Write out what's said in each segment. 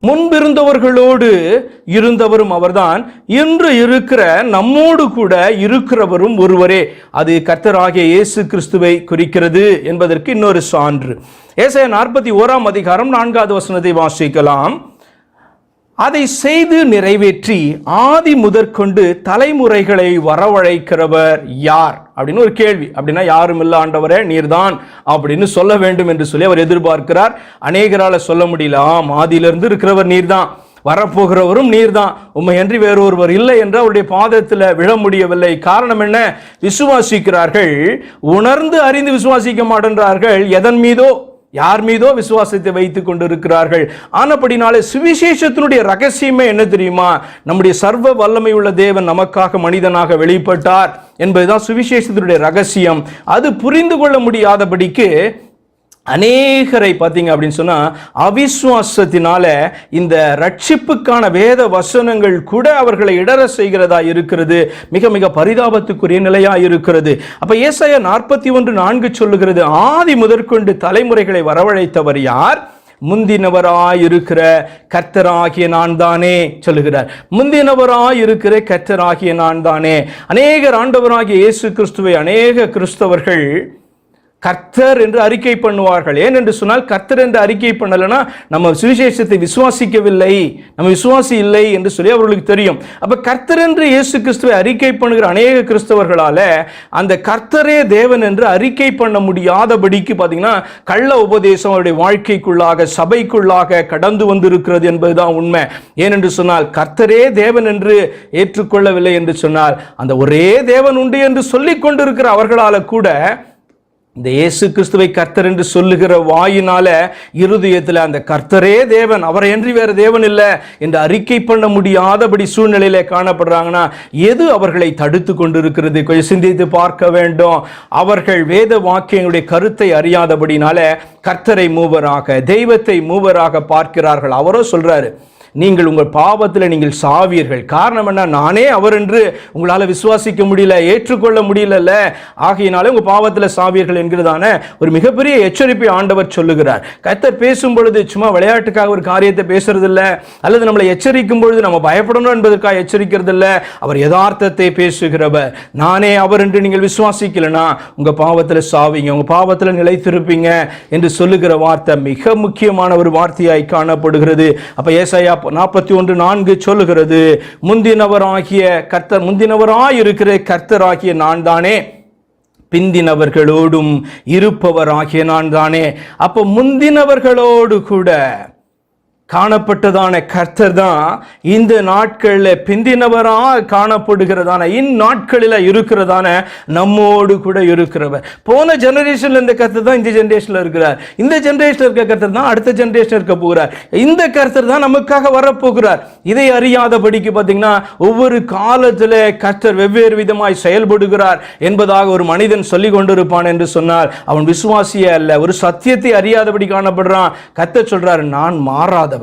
முன்பிருந்தவர்களோடு இருந்தவரும் அவர்தான், இன்று இருக்கிற நம்மோடு கூட இருக்கிறவரும் ஒருவரே. அது கர்த்தராகிய இயேசு கிறிஸ்துவை குறிக்கிறது என்பதற்கு இன்னொரு சான்று. ஏசாயா 41 அதிகாரம் 4வது வசனத்தை வாசிக்கலாம். அதை செய்து நிறைவேற்றி ஆதி முதற்கொண்டு தலைமுறைகளை வரவழைக்கிறவர் யார் அப்படின்னு ஒரு கேள்வி. அப்படின்னா யாரும் இல்ல ஆண்டவரே, நீர்தான் அப்படின்னு சொல்ல வேண்டும் என்று சொல்லி அவர் எதிர்பார்க்கிறார். அநேகரால சொல்ல முடியல. ஆதியிலிருந்து இருக்கிறவர் நீர்தான், வரப்போகிறவரும் நீர்தான், உம்மையன்றி வேறொருவர் இல்லை என்று அவருடைய பாதத்தில் விழ முடியவில்லை. காரணம் என்ன? விசுவாசிக்கிறார்கள், உணர்ந்து அறிந்து விசுவாசிக்க மாட்டேன்றார்கள். எதன் மீதோ யார் மீதோ விசுவாசத்தை வைத்துக் கொண்டிருக்கிறார்கள். ஆனபடினாலே சுவிசேஷத்தினுடைய ரகசியமே என்ன தெரியுமா? நம்முடைய சர்வ வல்லமை உள்ள தேவன் நமக்காக மனிதனாக வெளிப்பட்டார் என்பதுதான் சுவிசேஷத்தினுடைய ரகசியம். அது புரிந்து கொள்ள முடியாதபடிக்கு அநேகரை பார்த்தீங்க அப்படின்னு சொன்னா அவிசுவாசத்தினால இந்த ரட்சிப்புக்கான வேத வசனங்கள் கூட அவர்களை இடற செய்கிறதா இருக்கிறது. மிக மிக பரிதாபத்துக்குரிய நிலையா இருக்கிறது. அப்ப ஏசாயா 41:4 சொல்லுகிறது, ஆதி முதற்கொண்டு தலைமுறைகளை வரவழைத்தவர் யார்? முந்தினவராயிருக்கிற கர்த்தராகிய நான் தானே சொல்லுகிறார். முந்தினவராயிருக்கிற கர்த்தராகிய நான் தானே. அநேகர் ஆண்டவராகிய இயேசு கிறிஸ்துவை அநேக கிறிஸ்தவர்கள் கர்த்தர் என்று அறிக்கை பண்ணுவார்கள். ஏன் என்று சொன்னால், கர்த்தர் என்று அறிக்கை பண்ணலன்னா நம்ம சுவிசேஷத்தை விசுவாசிக்கவில்லை, நம்ம விசுவாசி இல்லை என்று சொல்லி அவர்களுக்கு தெரியும். அப்ப கர்த்தர் என்று இயேசு கிறிஸ்துவை அறிக்கை பண்ணுகிற அநேக கிறிஸ்தவர்களால அந்த கர்த்தரே தேவன் என்று அறிக்கை பண்ண முடியாதபடிக்கு பார்த்தீங்கன்னா கள்ள உபதேசம் அவருடைய வாழ்க்கைக்குள்ளாக சபைக்குள்ளாக கடந்து வந்திருக்கிறது என்பதுதான் உண்மை. ஏனென்று சொன்னால், கர்த்தரே தேவன் என்று ஏற்றுக்கொள்ளவில்லை என்று சொன்னால், அந்த ஒரே தேவன் உண்டு என்று சொல்லிக் கொண்டிருக்கிற அவர்களால கூட இந்த இயேசு கிறிஸ்துவை கர்த்தர் என்று சொல்லுகிற வாயினால இருதயத்தில் அந்த கர்த்தரே தேவன், அவரை என்று வேறு தேவன் இல்லை என்று அறிக்கை பண்ண முடியாதபடி சூழ்நிலையில காணப்படுறாங்கன்னா எது அவர்களை தடுத்து கொண்டிருக்கிறது? கொஞ்சம் சிந்தித்து பார்க்க வேண்டும். அவர்கள் வேத வாக்கியங்களுடைய கருத்தை அறியாதபடினால கர்த்தரை மூவராக, தெய்வத்தை மூவராக பார்க்கிறார்கள். அவரோ சொல்றாரு, நீங்கள் உங்கள் பாவத்தில் நீங்கள் சாவீர்கள். காரணம் என்ன? நானே அவர் என்று உங்களால் விசுவாசிக்க முடியல, ஏற்றுக்கொள்ள முடியல, ஆகையினாலே உங்கள் பாவத்தில் சாவீர்கள் என்கிறதான ஒரு மிகப்பெரிய எச்சரிப்பை ஆண்டவர் சொல்லுகிறார். கர்த்தர் பேசும் பொழுது சும்மா விளையாட்டுக்காக ஒரு காரியத்தை பேசுறது இல்லை, அல்லது நம்மளை எச்சரிக்கும் பொழுது நம்ம பயப்படணும் என்பதற்காக எச்சரிக்கிறது இல்லை. அவர் யதார்த்தத்தை பேசுகிறவர். நானே அவர் என்று நீங்கள் விசுவாசிக்கலனா உங்க பாவத்தில் சாவீங்க, உங்க பாவத்தில் நிலைத்திருப்பீங்க என்று சொல்லுகிற வார்த்தை மிக முக்கியமான ஒரு வார்த்தையாய் காணப்படுகிறது. அப்ப ஏசாயா 41:4 சொல்லுகிறது, முந்தினவராகிய கர்த்தர், முந்தினவராயிருக்கிற கர்த்தராகிய நான் தானே, பிந்தினவர்களோடும் இருப்பவராகிய நான் தானே. அப்ப முந்தினவர்களோடு கூட காணப்பட்டதான கர்த்தர் தான் இந்த நாட்களில் பிந்தினவராக காணப்படுகிறதான இந்நாட்களில் இருக்கிறதான நம்மோடு கூட இருக்கிறவர். போன ஜெனரேஷன்ல இந்த கர்த்தர் தான் இந்த ஜெனரேஷன்ல இருக்கிறார், இந்த ஜெனரேஷன்ல இருக்க கர்த்தர் தான் அடுத்த ஜெனரேஷன் இருக்க போகிறார், இந்த கர்த்தர் தான் நமக்காக வரப்போகிறார். இதை அறியாதபடிக்கு பார்த்தீங்கன்னா ஒவ்வொரு காலத்தில் கர்த்தர் வெவ்வேறு விதமாய் செயல்படுகிறார் என்பதாக ஒரு மனிதன் சொல்லி கொண்டிருப்பான் என்று சொன்னால் அவன் விசுவாசியே அல்ல, ஒரு சத்தியத்தை அறியாதபடி காணப்படுறான். கர்த்தர் சொல்றார், நான் மாறாத,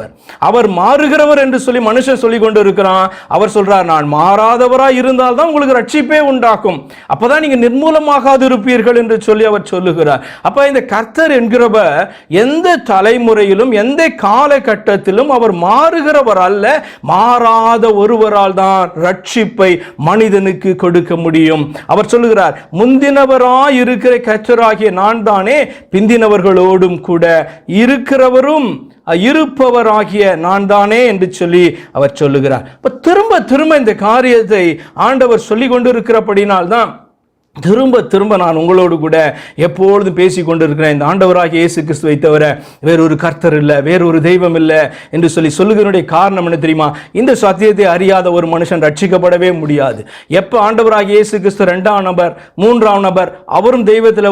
அவர் மாறுகிறவர் என்று சொல்லி மனுஷன் சொல்லிக் கொண்டு இருக்கிறான். அவர் சொல்றார், நான் மாறாதவராய் இருந்தால் தான் உங்களுக்கு ரட்சிப்பே உண்டாக்கும், அப்பதான் நீங்க நிர்மூலமாகாது இருப்பீர்கள் என்று சொல்லி அவர் சொல்லுகிறார். அப்ப இந்த கர்த்தர் என்கிறவர் எந்த தலைமுறையிலும் எந்த காலகட்டத்திலும் அவர் மாறுகிறவர் அல்ல, மாறாத ஒருவரால் தான் ரட்சிப்பை மனிதனுக்கு கொடுக்க முடியும். அவர் சொல்லுகிறார், முந்தினவராய் இருக்கிற கர்த்தராகிய நான் தானே, பிந்தினவர்களோடும் கூட இருக்கிறவரும் இருப்பவராகிய நான் தானே என்று சொல்லி அவர் சொல்லுகிறார். திரும்ப திரும்ப இந்த காரியத்தை ஆண்டவர் சொல்லிக் கொண்டிருக்கிறபடினால்தான் திரும்ப திரும்ப நான் உங்களோடு கூட எப்பொழுதும் பேசி கொண்டிருக்கிறேன். இந்த ஆண்டவராகிய இயேசு கிறிஸ்துவை தவிர வேறொரு கர்த்தர் இல்லை, வேறொரு தெய்வம் இல்லை என்று சொல்லுகிறனுடைய காரணம் என்ன தெரியுமா? இந்த சத்தியத்தை அறியாத ஒரு மனுஷன் ரட்சிக்கப்படவே முடியாது. எப்ப ஆண்டவராகிய இயேசு கிறிஸ்து 2ஆம் நபர் 3ஆம் நபர், அவரும் தெய்வத்தில்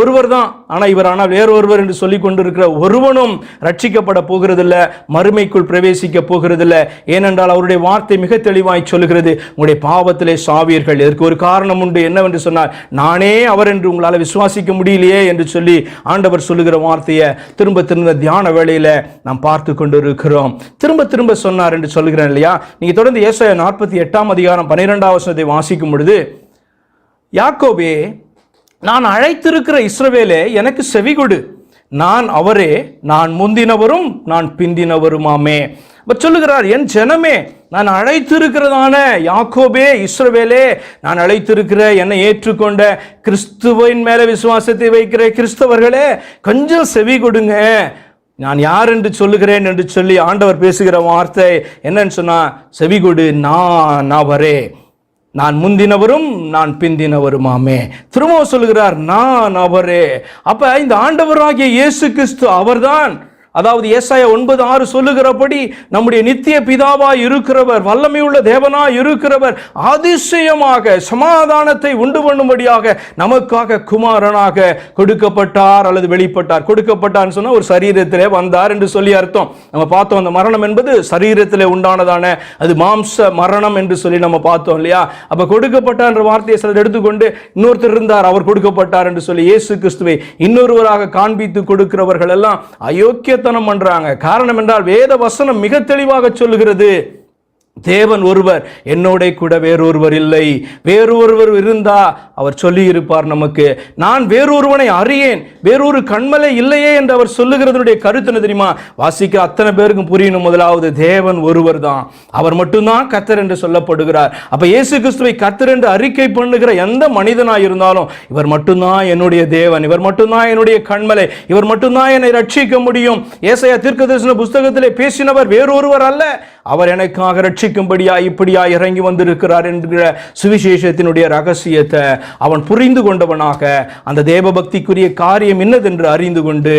ஒருவர் தான், ஆனால் இவர் ஆனால் வேறொருவர் என்று சொல்லிக் கொண்டிருக்கிற ஒருவனும் ரட்சிக்கப்பட போகிறதில்லை, மறுமைக்குள் பிரவேசிக்க போகிறதில்லை. ஏனென்றால் அவருடைய வார்த்தை மிக தெளிவாய் சொல்லுகிறது, உங்களுடைய பாவத்திலே சாவீர்கள். இதற்கு ஒரு காரணம் உண்டு. என்னவென்று சொன்னால், நானே அவர் என்று உங்களால் விசுவாசிக்க முடியலையே என்று சொல்லி ஆண்டவர் சொல்லுகிற வார்த்தையை திரும்ப திரும்ப தியான வேளையில நாம் பார்த்து கொண்டு இருக்கிறோம். திரும்ப திரும்ப சொன்னார் என்று சொல்லுகிறேன் இல்லையா? நீங்க தொடர்ந்து ஏசாயா 48ஆம் அதிகாரம் 12ஆம் வசனத்தை வாசிக்கும் பொழுது, யாக்கோபே, நான் அழைத்திருக்கிற இஸ்ரவேலே எனக்கு செவி கொடு, நான் அவரே, நான் முந்தினவரும் நான் பிந்தினவருமாமே. சொல்லுகிறார், என் ஜனமே, நான் அழைத்திருக்கிறதான யாக்கோபே, இஸ்ரவேலே, நான் அழைத்திருக்கிற என்னை ஏற்றுக்கொண்ட கிறிஸ்துவின் மேல விசுவாசத்தை வைக்கிற கிறிஸ்தவர்களே, கொஞ்சம் செவி கொடுங்க. நான் யார் என்று சொல்லுகிறேன் என்று சொல்லி ஆண்டவர் பேசுகிற வார்த்தை என்னன்னு சொன்னா, செவி கொடு, நான் அவரே, நான் முந்தினவரும் நான் பிந்தினவருமாமே. திரும்ப சொல்லுகிறார், நான் அவரே. அப்ப இந்த ஆண்டவராகிய இயேசு கிறிஸ்து அவர்தான். அதாவது ஏசாயா 9:6 சொல்லுகிறபடி நம்முடைய நித்திய பிதாவாய் இருக்கிறவர், வல்லமையுள்ள தேவனாய் இருக்கிறவர், அதிசயமாக சமாதானத்தை உண்டு பண்ணும்படியாக நமக்காக குமாரனாக கொடுக்கப்பட்டார் அல்லது வெளிப்பட்டார். கொடுக்கப்பட்டார்னு சொன்னா ஒரு சரீரத்திலே வந்தார் என்று சொல்லி அர்த்தம். நம்ம பார்த்தோம், அந்த மரணம் என்பது சரீரத்திலே உண்டானதான அது மாம்ச மரணம் என்று சொல்லி நம்ம பார்த்தோம் இல்லையா? அப்ப கொடுக்கப்பட்டார் என்ற வார்த்தையை சிலர் எடுத்துக்கொண்டு இன்னொருத்தர் இருந்தார், அவர் கொடுக்கப்பட்டார் என்று சொல்லி இயேசு கிறிஸ்துவை இன்னொருவராக காண்பித்து கொடுக்கிறவர்கள் எல்லாம் அயோக்கிய பண்றாங்க. காரணம் என்றால் வேத வசனம் மிக தெளிவாக சொல்லுகிறது, தேவன் ஒருவர், என்னோட கூட வேறொருவர் இல்லை. வேறொருவர் இருந்தா அவர் சொல்லி இருப்பார் நமக்கு, நான் வேறொருவனை அறியேன், வேறொரு கண்மலை இல்லையே என்று அவர் சொல்லுகிறதுடைய கருத்து என்ன தெரியுமா? வாசிக்க அத்தனை பேருக்கும் புரியணும். முதலாவது, தேவன் ஒருவர் தான், அவர் மட்டும்தான் கர்த்தர் என்று சொல்லப்படுகிறார். அப்ப இயேசு கிறிஸ்துவை கர்த்தர் என்று அறிக்கை பண்ணுகிற எந்த மனிதனாய் இருந்தாலும், இவர் மட்டும்தான் என்னுடைய தேவன், இவர் மட்டும்தான் என்னுடைய கண்மலை, இவர் மட்டும்தான் என்னை ரட்சிக்க முடியும். ஏசாயா தீர்க்கதரிசன புஸ்தகத்திலே பேசினவர் வேறொருவர் அல்ல, அவர் எனக்காக ரட்சிக்கும்படியா இப்படியா இறங்கி வந்திருக்கிறார் என்கிற சுவிசேஷத்தினுடைய ரகசியத்தை அவன் புரிந்து கொண்டவனாக அந்த தேவ பக்திக்குரிய காரியம் என்னதென்று அறிந்து கொண்டு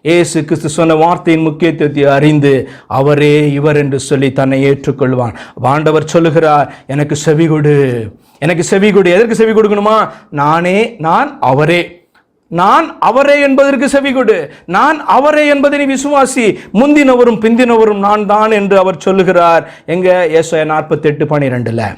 இயேசு கிறிஸ்து சொன்ன வார்த்தையின் முக்கியத்துவத்தை அறிந்து அவரே இவர் என்று சொல்லி தன்னை ஏற்றுக்கொள்வான். ஆண்டவர் சொல்லுகிறார், எனக்கு செவி கொடு, எனக்கு செவி கொடு. எதற்கு செவி கொடுக்கணுமா? நான் அவரே, நான் அவரே என்பதற்கு செவி கொடு, நான் அவரே என்பதை நீ விசுவாசி, முந்தினவரும் பிந்தினவரும் நான் தான் என்று அவர் சொல்லுகிறார். எங்க? ஏசாயா 48:12.